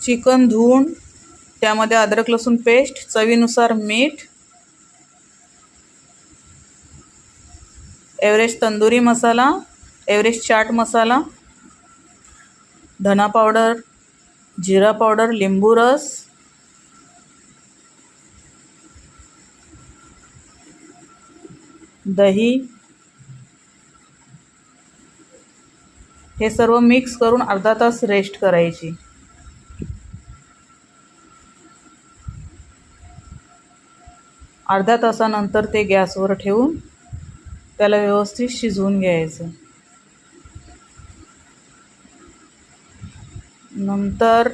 Chicken धुवून त्यामध्ये अद्रक लसूण पेस्ट, चवीनुसार मीठ, एव्हरेस्ट तंदुरी मसाला, एव्हरेस्ट चाट मसाला, धना पावडर, जिरा पावडर, लिंबू रस, दही हे सर्व मिक्स करून अर्धा तास रेस्ट करायची. अर्ध्या तासानंतर ते गॅसवर ठेवून त्याला व्यवस्थित शिजवून घ्यायचं. नंतर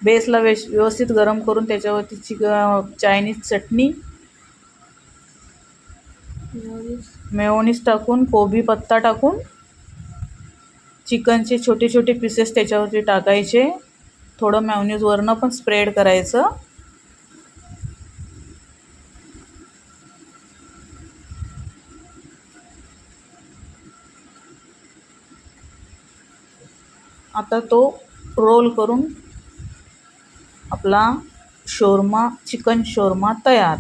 बेसला व्यवस्थित गरम करून त्याच्यावरती चायनीज चटणी, मेयोनीज टाकून, कोबी पत्ता टाकून चिकनचे छोटे छोटे पीसेस त्याच्यावरती टाकायचे. थोडं मेयोनीज वरनं पण स्प्रेड करायचं. आता तो रोल करून आपला चिकन शोरमा तयार.